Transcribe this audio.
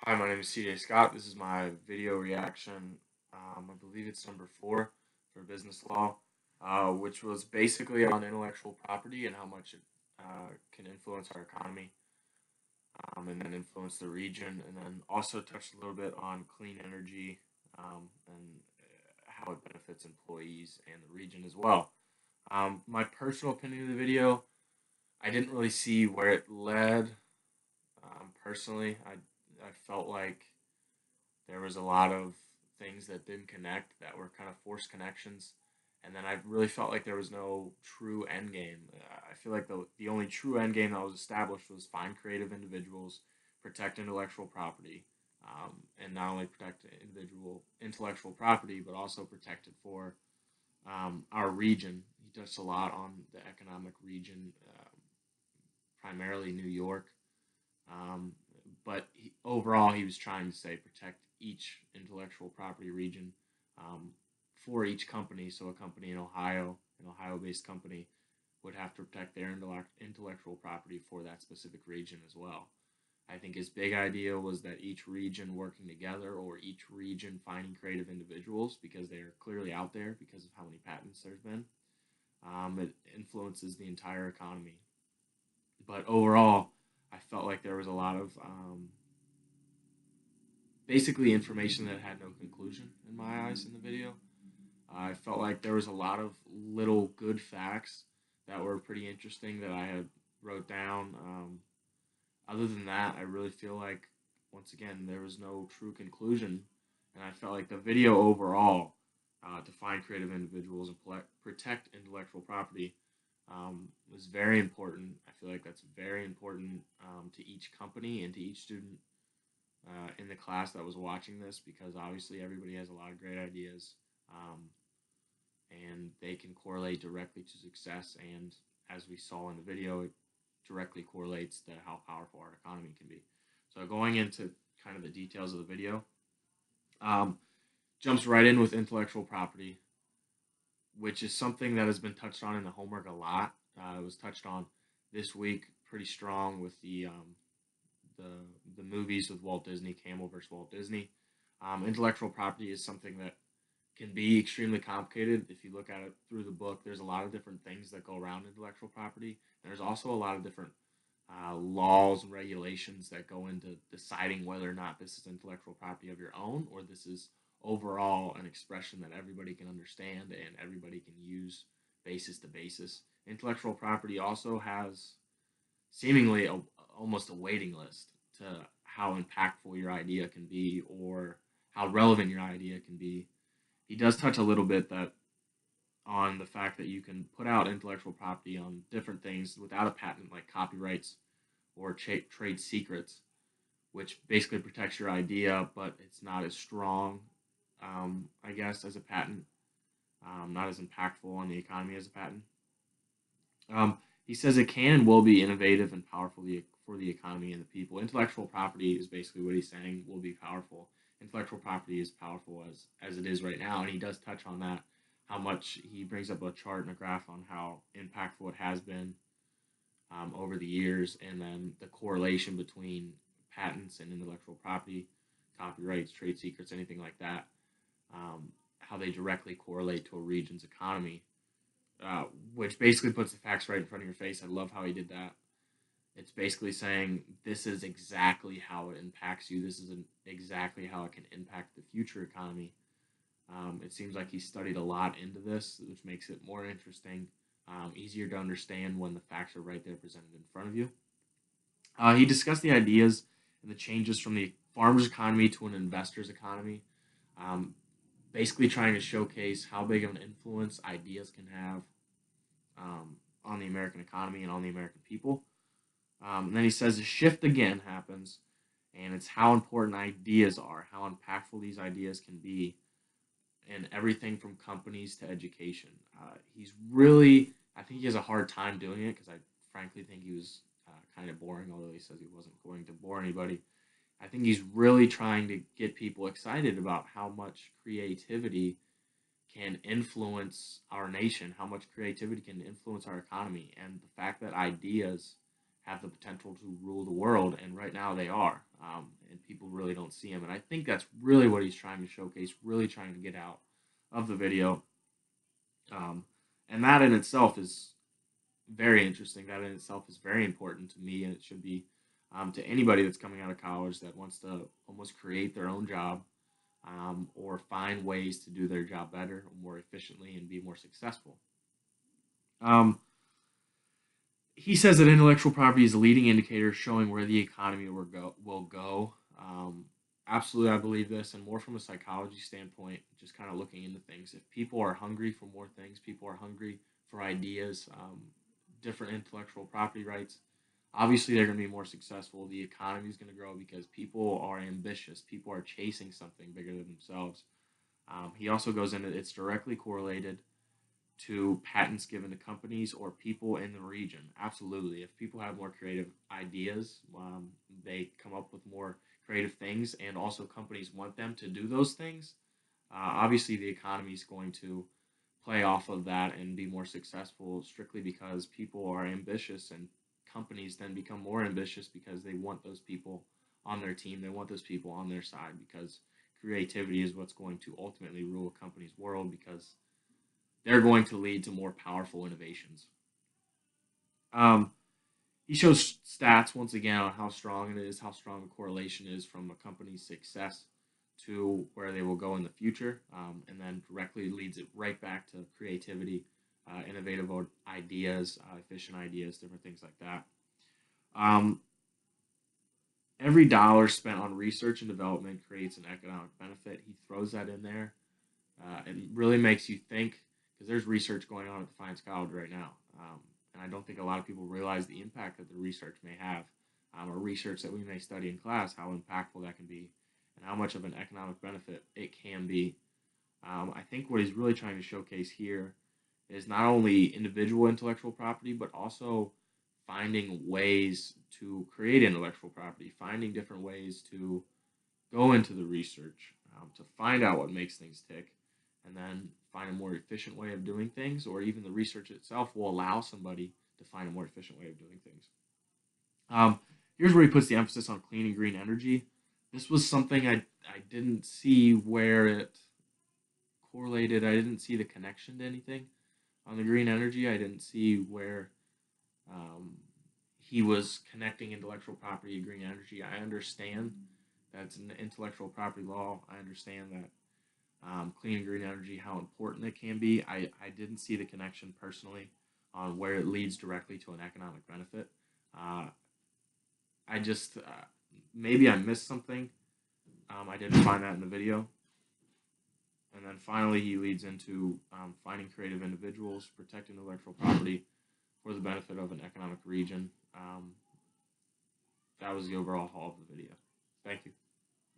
Hi, my name is CJ Scott. This is my video reaction. I believe it's number 4 for business law, which was basically on intellectual property and how much it can influence our economy, and then influence the region, and then also touched a little bit on clean energy, and how it benefits employees and the region as well. My personal opinion of the video, I didn't really see where it led. Personally, I felt like there was a lot of things that didn't connect that were kind of forced connections. And then I really felt like there was no true end game. I feel like the only true end game that was established was find creative individuals, protect intellectual property, and not only protect individual intellectual property, but also protect it for our region. He touched a lot on the economic region, primarily New York, um, but overall, he was trying to say protect each intellectual property region, um, for each company. So a company in Ohio, an Ohio-based company, would have to protect their intellectual property for that specific region as well. I think his big idea was that each region working together, or each region finding creative individuals because they are clearly out there because of how many patents there's been. It influences the entire economy. But overall, I felt like there was a lot of basically information that had no conclusion in my eyes in the video. I felt like there was a lot of little good facts that were pretty interesting that I had wrote down. Other than that, I really feel like, once again, there was no true conclusion, and I felt like the video overall, to find creative individuals and protect intellectual property, was very important. I feel like that's very important, to each company and to each student in the class that was watching this, because obviously everybody has a lot of great ideas, um, and they can correlate directly to success. And as we saw in the video, it directly correlates to how powerful our economy can be. So going into kind of the details of the video, um, jumps right in with intellectual property, which is something that has been touched on in the homework a lot. It was touched on this week pretty strong with the the movies with Walt Disney, Camel versus Walt Disney. Intellectual property is something that can be extremely complicated. If you look at it through the book, there's a lot of different things that go around intellectual property. And there's also a lot of different laws and regulations that go into deciding whether or not this is intellectual property of your own, or this is overall an expression that everybody can understand and everybody can use basis to basis. Intellectual property also has seemingly almost a waiting list to how impactful your idea can be, or how relevant your idea can be. He does touch a little bit that on the fact that you can put out intellectual property on different things without a patent, like copyrights or trade secrets, which basically protects your idea, but it's not as strong, I guess, as a patent, not as impactful on the economy as a patent. He says it can and will be innovative and powerful for the economy and the people. Intellectual property is basically what he's saying will be powerful. Intellectual property is powerful as it is right now, and he does touch on that. How much he brings up a chart and a graph on how impactful it has been, over the years, and then the correlation between patents and intellectual property, copyrights, trade secrets, anything like that, how they directly correlate to a region's economy, which basically puts the facts right in front of your face. I love how he did that. It's basically saying this is exactly how it impacts you. This is exactly how it can impact the future economy. It seems like he studied a lot into this, which makes it more interesting, easier to understand when the facts are right there presented in front of you. He discussed the ideas and the changes from the farmer's economy to an investor's economy, um, basically trying to showcase how big of an influence ideas can have, on the American economy and on the American people. And then he says a shift again happens, and it's how important ideas are, how impactful these ideas can be, and everything from companies to education. He's really, I think he has a hard time doing it because I frankly think he was kind of boring, although he says he wasn't going to bore anybody. I think he's really trying to get people excited about how much creativity can influence our nation, how much creativity can influence our economy, and the fact that ideas have the potential to rule the world, and right now they are. and people really don't see him. And I think that's really what he's trying to showcase, really trying to get out of the video. Um, and that in itself is very interesting. That in itself is very important to me, and it should be to anybody that's coming out of college that wants to almost create their own job, or find ways to do their job better, more efficiently, and be more successful. Um, he says that intellectual property is a leading indicator showing where the economy will go. Absolutely, I believe this, and more from a psychology standpoint, just kind of looking into things. If people are hungry for more things, people are hungry for ideas, different intellectual property rights, obviously they're going to be more successful. The economy is going to grow because people are ambitious. People are chasing something bigger than themselves. He also goes into it's directly correlated to patents given to companies or people in the region. Absolutely. If people have more creative ideas, they come up with more creative things, and also companies want them to do those things. Obviously, the economy is going to play off of that and be more successful strictly because people are ambitious, and companies then become more ambitious because they want those people on their team. They want those people on their side because creativity is what's going to ultimately rule a company's world because they're going to lead to more powerful innovations. Um, he shows stats once again on how strong it is, how strong the correlation is from a company's success to where they will go in the future, and then directly leads it right back to creativity, innovative ideas, efficient ideas, different things like that. Um, every dollar spent on research and development creates an economic benefit. He throws that in there. It really makes you think because there's research going on at Defiance College right now. And I don't think a lot of people realize the impact that the research may have, or research that we may study in class, how impactful that can be, and how much of an economic benefit it can be. I think what he's really trying to showcase here is not only individual intellectual property, but also finding ways to create intellectual property, finding different ways to go into the research, to find out what makes things tick, and then find a more efficient way of doing things, or even the research itself will allow somebody to find a more efficient way of doing things. Um, here's where he puts the emphasis on clean and green energy. This was something I didn't see where it correlated. I didn't see the connection to anything on the green energy. I didn't see where um, he was connecting intellectual property to green energy. I understand that's an intellectual property law. I understand that clean and green energy, how important it can be. I didn't see the connection personally on where it leads directly to an economic benefit. Uh, I just, maybe I missed something. I didn't find that in the video. And then finally, he leads into finding creative individuals, protecting intellectual property for the benefit of an economic region. That was the overall haul of the video. Thank you.